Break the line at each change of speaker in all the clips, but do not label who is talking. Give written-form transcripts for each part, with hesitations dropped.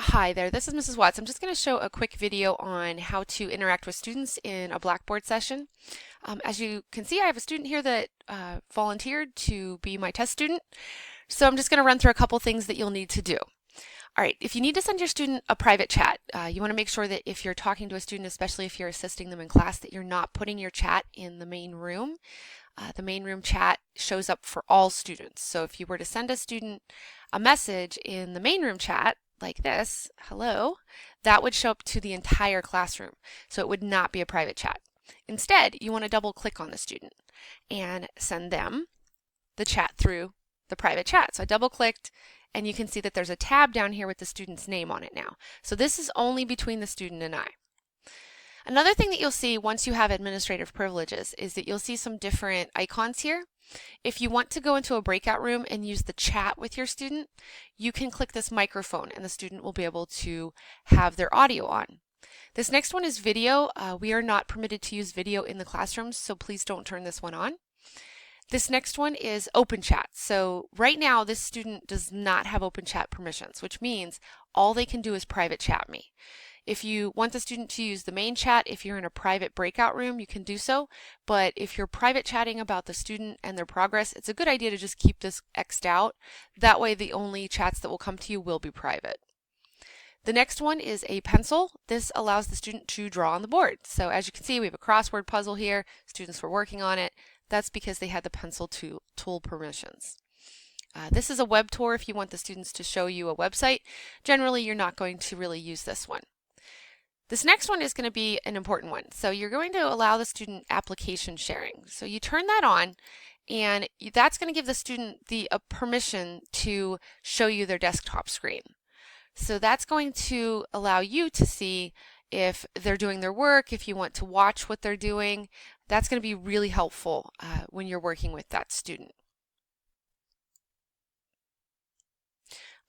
Hi there, this is Mrs. Watts. I'm just going to show a quick video on how to interact with students in a Blackboard session. As you can see, I have a student here that volunteered to be my test student. So I'm just going to run through a couple things that you'll need to do. All right, if you need to send your student a private chat, you want to make sure that if you're talking to a student, especially if you're assisting them in class, that you're not putting your chat in the main room. The main room chat shows up for all students. So if you were to send a student a message in the main room chat, like this, hello, that would show up to the entire classroom. So it would not be a private chat. Instead, you want to double click on the student and send them the chat through the private chat. So I double clicked and you can see that there's a tab down here with the student's name on it now. So this is only between the student and I. Another thing that you'll see once you have administrative privileges is that you'll see some different icons here. If you want to go into a breakout room and use the chat with your student, you can click this microphone and the student will be able to have their audio on. This next one is video. We are not permitted to use video in the classrooms, so please don't turn this one on. This next one is open chat. So right now this student does not have open chat permissions, which means all they can do is private chat me. If you want the student to use the main chat, if you're in a private breakout room, you can do so. But if you're private chatting about the student and their progress, it's a good idea to just keep this X'd out. That way the only chats that will come to you will be private. The next one is a pencil. This allows the student to draw on the board. So as you can see, we have a crossword puzzle here. Students were working on it. That's because they had the pencil tool permissions. This is a web tour if you want the students to show you a website. Generally, you're not going to really use this one. This next one is going to be an important one. So you're going to allow the student application sharing. So you turn that on and that's going to give the student the permission to show you their desktop screen. So that's going to allow you to see if they're doing their work, if you want to watch what they're doing. That's going to be really helpful when you're working with that student.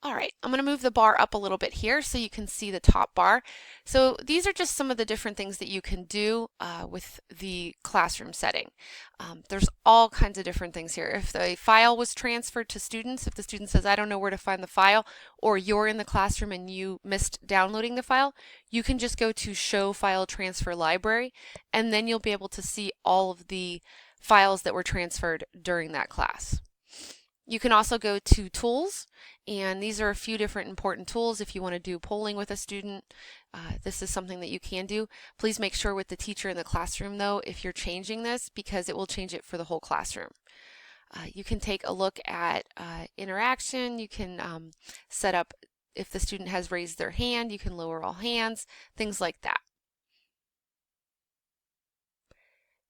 All right, I'm going to move the bar up a little bit here so you can see the top bar. So these are just some of the different things that you can do with the classroom setting. There's all kinds of different things here. If the file was transferred to students, if the student says, I don't know where to find the file, or you're in the classroom and you missed downloading the file, you can just go to Show File Transfer Library, and then you'll be able to see all of the files that were transferred during that class. You can also go to Tools, and these are a few different important tools if you want to do polling with a student. This is something that you can do. Please make sure with the teacher in the classroom though if you're changing this, because it will change it for the whole classroom. You can take a look at interaction. You can set up if the student has raised their hand, you can lower all hands, things like that.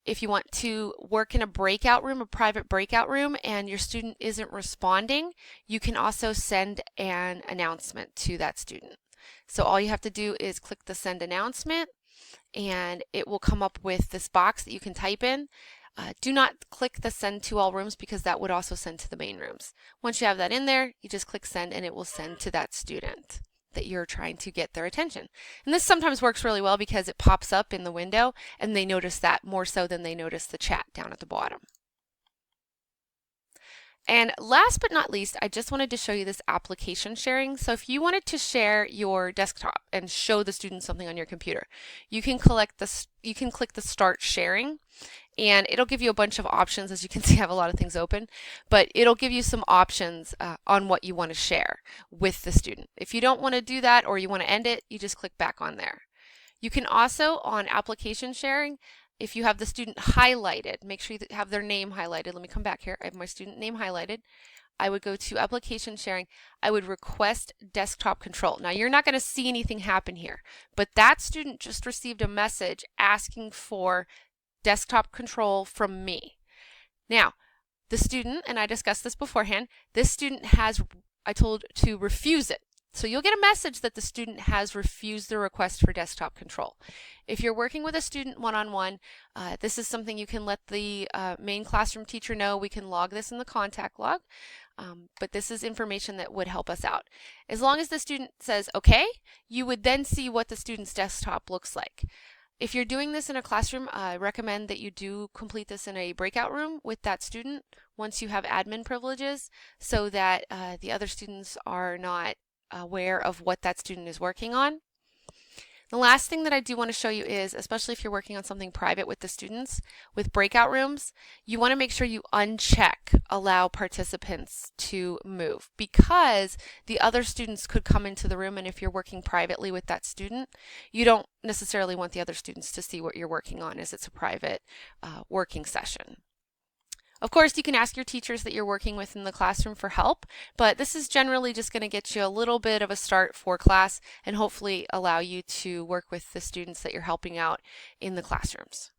If you want to work in a breakout room, a private breakout room, and your student isn't responding, you can also send an announcement to that student. So all you have to do is click the send announcement and it will come up with this box that you can type in. Do not click the send to all rooms because that would also send to the main rooms. Once you have that in there, you just click send and it will send to that student that you're trying to get their attention. And this sometimes works really well because it pops up in the window and they notice that more so than they notice the chat down at the bottom. And last but not least, I just wanted to show you this application sharing. So if you wanted to share your desktop and show the student something on your computer, you can click the Start Sharing, and it'll give you a bunch of options. As you can see, I have a lot of things open, but it'll give you some options on what you want to share with the student. If you don't want to do that or you want to end it, you just click back on there. You can also, on application sharing, if you have the student highlighted, make sure you have their name highlighted. Let me come back here. I have my student name highlighted. I would go to application sharing. I would request desktop control. Now you're not going to see anything happen here, but that student just received a message asking for desktop control from me. Now, the student, and I discussed this beforehand, this student has, I told to refuse it. So you'll get a message that the student has refused the request for desktop control. If you're working with a student one-on-one, this is something you can let the main classroom teacher know. We can log this in the contact log, but this is information that would help us out. As long as the student says okay, you would then see what the student's desktop looks like. If you're doing this in a classroom, I recommend that you do complete this in a breakout room with that student once you have admin privileges so that the other students are not aware of what that student is working on. The last thing that I do want to show you is, especially if you're working on something private with the students, with breakout rooms, you want to make sure you uncheck allow participants to move, because the other students could come into the room, and if you're working privately with that student, you don't necessarily want the other students to see what you're working on, as it's a private working session. Of course, you can ask your teachers that you're working with in the classroom for help, but this is generally just going to get you a little bit of a start for class and hopefully allow you to work with the students that you're helping out in the classrooms.